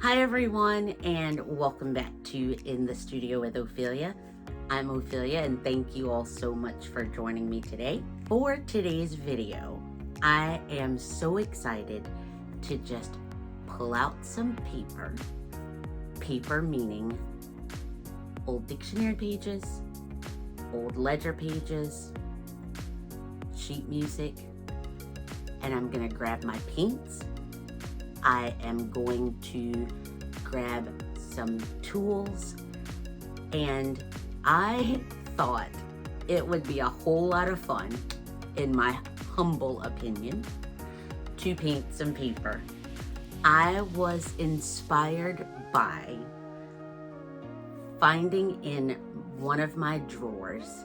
Hi everyone, and welcome back to In the Studio with Ophelia. I'm Ophelia, and thank you all so much for joining me today. For today's video, I am so excited to just pull out some paper. Paper meaning old dictionary pages, old ledger pages, sheet music, and I'm gonna grab my paints. I am going to grab some tools, and I thought it would be a whole lot of fun, in my humble opinion, to paint some paper. I was inspired by finding in one of my drawers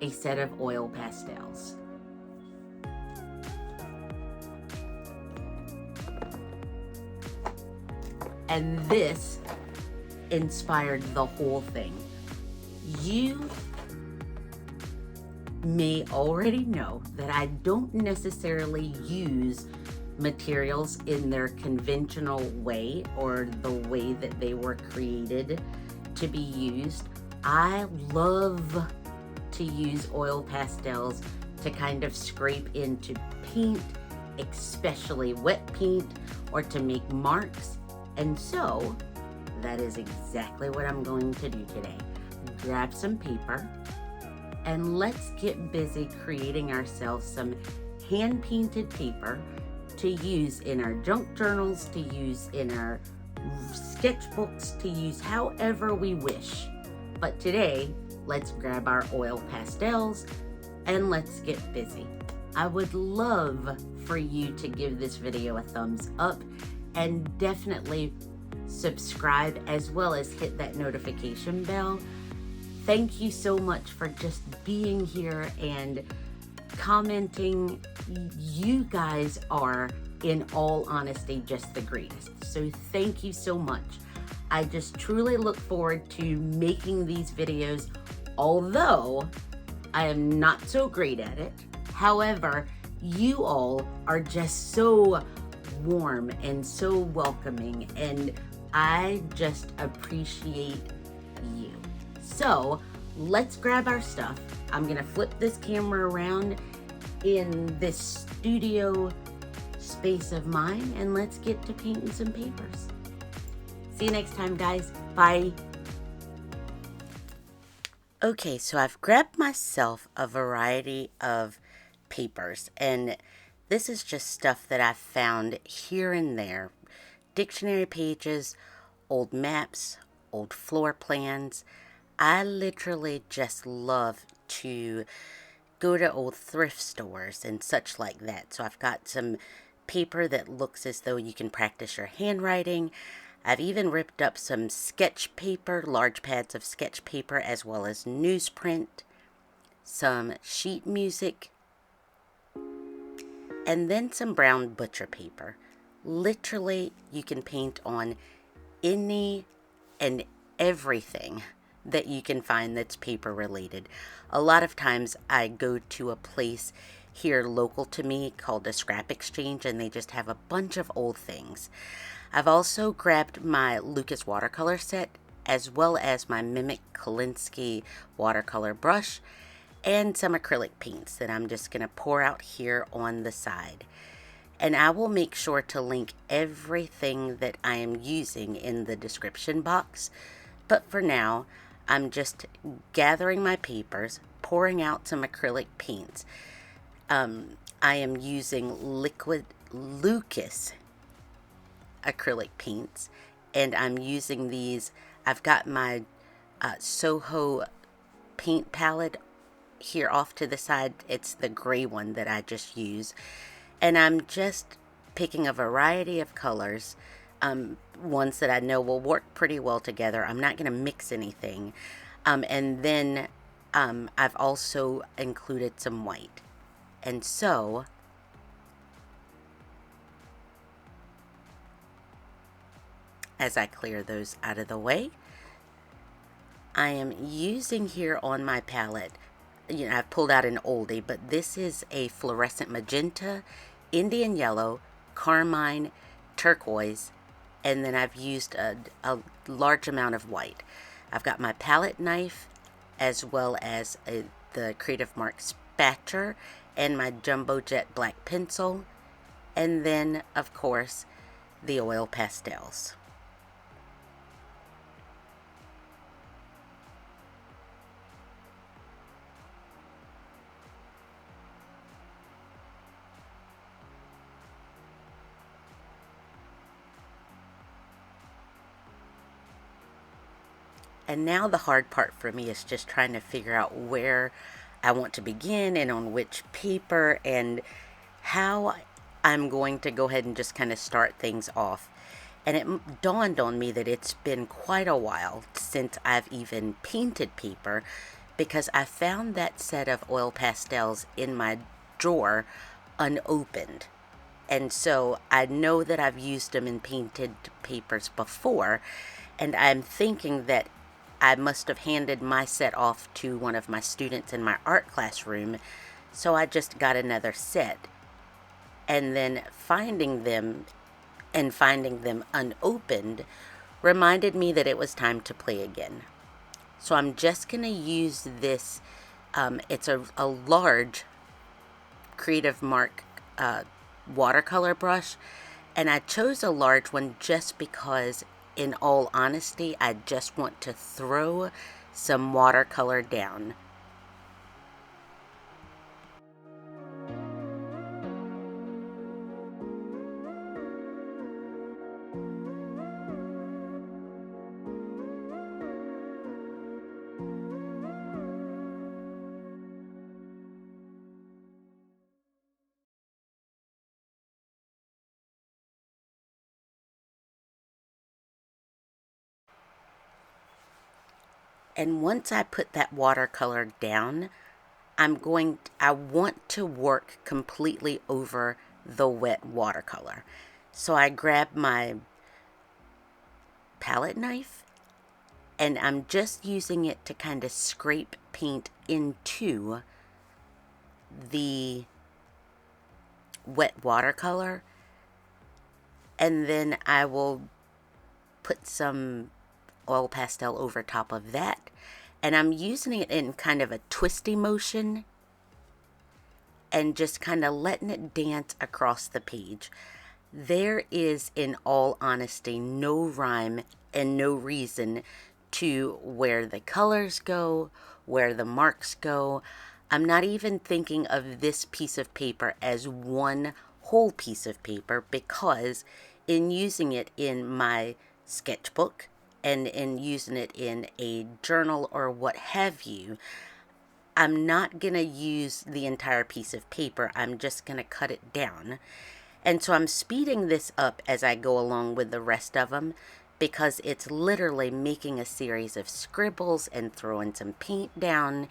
a set of oil pastels. And this inspired the whole thing. You may already know that I don't necessarily use materials in their conventional way or the way that they were created to be used. I love to use oil pastels to kind of scrape into paint, especially wet paint, or to make marks. And so, that is exactly what I'm going to do today. Grab some paper, and let's get busy creating ourselves some hand-painted paper to use in our junk journals, to use in our sketchbooks, to use however we wish. But today, let's grab our oil pastels, and let's get busy. I would love for you to give this video a thumbs up, and definitely subscribe, as well as hit that notification bell. Thank you so much for just being here and commenting. You guys are, in all honesty, just the greatest. So thank you so much. I just truly look forward to making these videos, although I am not so great at it. However, you all are just so warm and so welcoming, and I just appreciate you. So let's grab our stuff. I'm gonna flip this camera around in this studio space of mine, and let's get to painting some papers. See you next time, guys. Bye. Okay, so I've grabbed myself a variety of papers, and this is just stuff that I've found here and there. Dictionary pages, old maps, old floor plans. I literally just love to go to old thrift stores and such like that. So I've got some paper that looks as though you can practice your handwriting. I've even ripped up some sketch paper, large pads of sketch paper, as well as newsprint, some sheet music, and then some brown butcher paper. Literally, you can paint on any and everything that you can find that's paper related. A lot of times I go to a place here local to me called a scrap exchange, and they just have a bunch of old things. I've also grabbed my Lukas watercolor set, as well as my Mimik Kolinsky watercolor brush, and some acrylic paints that I'm just going to pour out here on the side. And I will make sure to link everything that I am using in the description box. But for now, I'm just gathering my papers, pouring out some acrylic paints. I am using liquid Lukas acrylic paints, and I'm using these. I've got my Soho paint palette here off to the side. It's the gray one that I just use, and I'm just picking a variety of colors, ones that I know will work pretty well together. I'm not going to mix anything, and then I've also included some white. And so as I clear those out of the way, I am using here on my palette, I've pulled out an oldie, but this is a Florescent Magenta, Indian Yellow, Carmine, Turquoise, and then I've used a large amount of white. I've got my palette knife as well as the Creative Mark Spatcher and my Jumbo Jet black pencil, and then of course the oil pastels. And now the hard part for me is just trying to figure out where I want to begin and on which paper and how I'm going to go ahead and just kind of start things off. And it dawned on me that it's been quite a while since I've even painted paper, because I found that set of oil pastels in my drawer unopened. And so I know that I've used them in painted papers before, and I'm thinking that I must have handed my set off to one of my students in my art classroom, so I just got another set. And then finding them unopened reminded me that it was time to play again. So I'm just going to use this, it's a large Creative Mark watercolor brush, and I chose a large one just because, in all honesty, I just want to throw some watercolor down. And once I put that watercolor down, I want to work completely over the wet watercolor. So I grab my palette knife, and I'm just using it to kind of scrape paint into the wet watercolor, and then I will put some oil pastel over top of that, and I'm using it in kind of a twisty motion and just kind of letting it dance across the page. There is, in all honesty, no rhyme and no reason to where the colors go, where the marks go. I'm not even thinking of this piece of paper as one whole piece of paper, because in using it in my sketchbook and in using it in a journal or what have you, I'm not going to use the entire piece of paper. I'm just going to cut it down. And so I'm speeding this up as I go along with the rest of them, because it's literally making a series of scribbles and throwing some paint down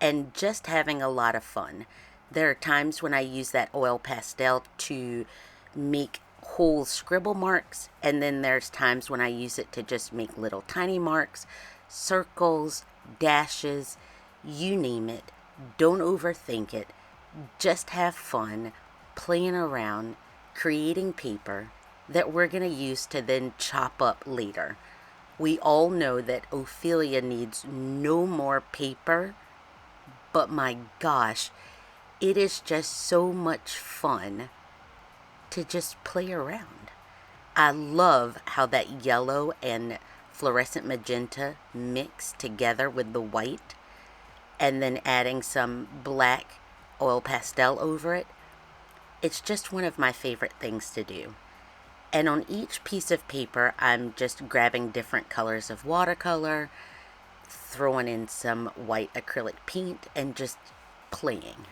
and just having a lot of fun. There are times when I use that oil pastel to make whole scribble marks, and then there's times when I use it to just make little tiny marks, circles, dashes, you name it. Don't overthink it. Just have fun playing around, creating paper that we're going to use to then chop up later. We all know that Ophelia needs no more paper, but my gosh, it is just so much fun to just play around. I love how that yellow and fluorescent magenta mix together with the white, and then adding some black oil pastel over it. It's just one of my favorite things to do. And on each piece of paper, I'm just grabbing different colors of watercolor, throwing in some white acrylic paint, and just playing.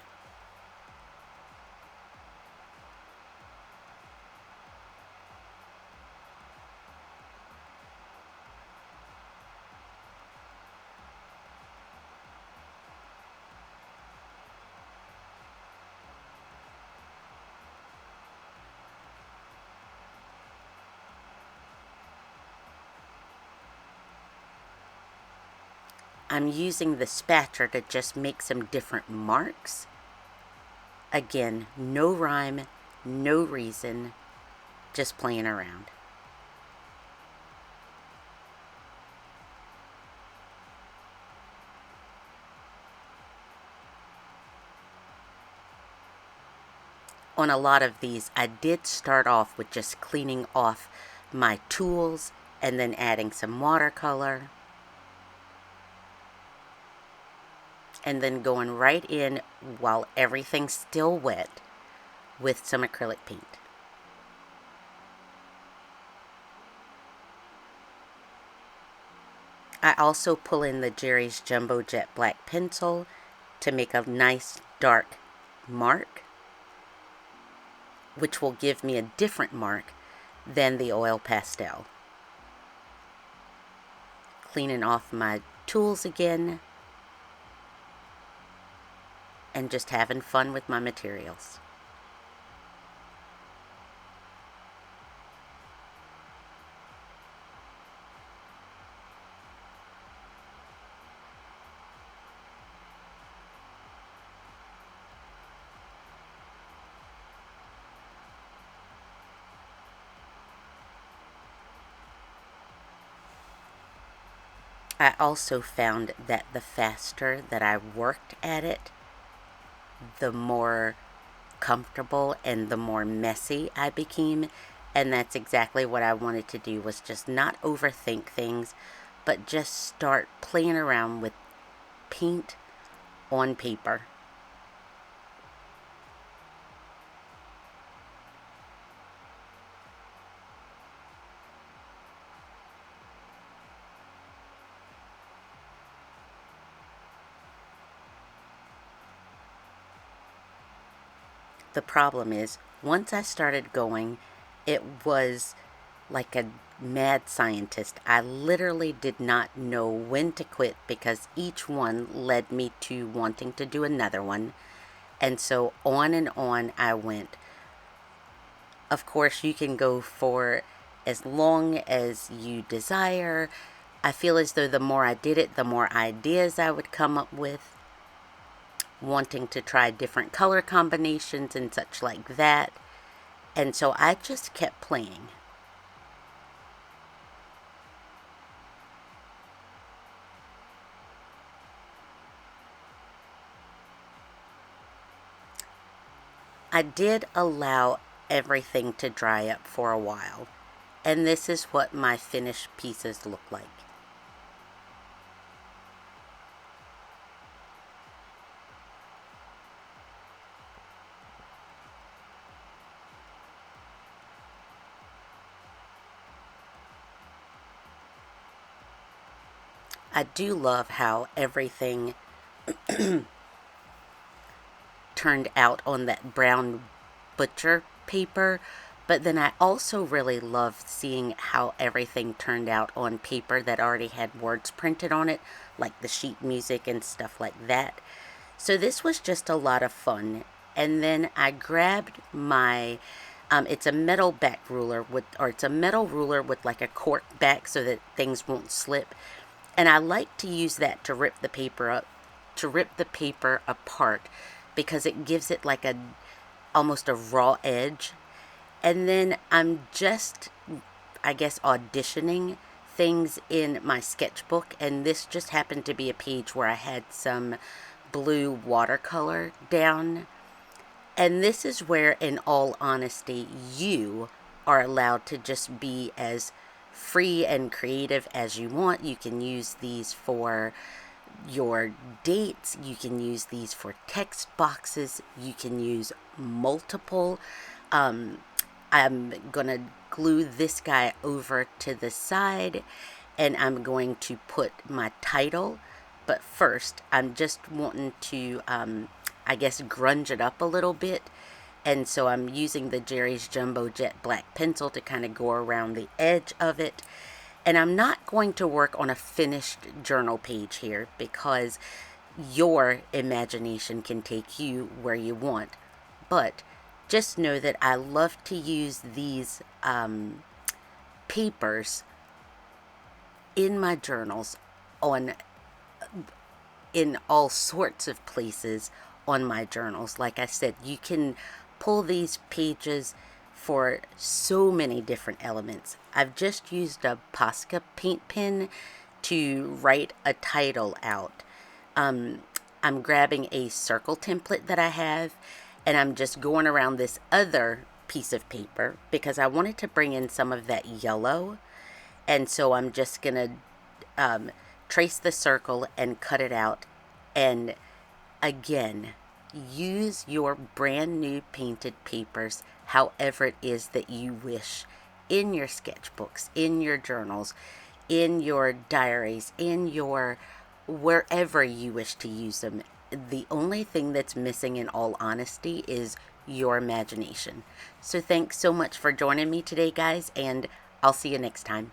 I'm using the spatcher to just make some different marks. Again, no rhyme, no reason, just playing around. on a lot of these, I did start off with just cleaning off my tools and then adding some watercolor. And then going right in while everything's still wet with some acrylic paint. I also pull in the Jerry's Jumbo Jet Black Pencil to make a nice dark mark, which will give me a different mark than the oil pastel. Cleaning off my tools again, and just having fun with my materials. I also found that the faster that I worked at it, the more comfortable and the more messy I became. And that's exactly what I wanted to do, was just not overthink things, but just start playing around with paint on paper. The problem is, once I started going, it was like a mad scientist. I literally did not know when to quit because each one led me to wanting to do another one. And so on and on I went. Of course, you can go for as long as you desire. I feel as though the more I did it, the more ideas I would come up with, wanting to try different color combinations and such like that. And so I just kept playing. I did allow everything to dry up for a while, and this is what my finished pieces look like. I do love how everything turned out on that brown butcher paper, but then I also really loved seeing how everything turned out on paper that already had words printed on it, like the sheet music and stuff like that. So this was just a lot of fun. And then I grabbed my it's a metal back ruler it's a metal ruler with like a cork back so that things won't slip. And I like to use that to rip the paper apart, because it gives it like almost a raw edge. And then I'm just, I guess, auditioning things in my sketchbook, and this just happened to be a page where I had some blue watercolor down. And this is where, in all honesty, you are allowed to just be as free and creative as you want. You can use these for your dates, you can use these for text boxes, you can use multiple. I'm gonna glue this guy over to the side, and I'm going to put my title, but first I'm just wanting to I guess grunge it up a little bit. And so I'm using the Jerry's Jumbo Jet Black Pencil to kind of go around the edge of it. And I'm not going to work on a finished journal page here, because your imagination can take you where you want. But just know that I love to use these papers in my journals, in all sorts of places on my journals. Like I said, you can pull these pages for so many different elements. I've just used a Posca paint pen to write a title out. I'm grabbing a circle template that I have, and I'm just going around this other piece of paper because I wanted to bring in some of that yellow. And so I'm just gonna trace the circle and cut it out. And again, use your brand new painted papers however it is that you wish, in your sketchbooks, in your journals, in your diaries, in your wherever you wish to use them. The only thing that's missing, in all honesty, is your imagination. So thanks so much for joining me today, guys, and I'll see you next time.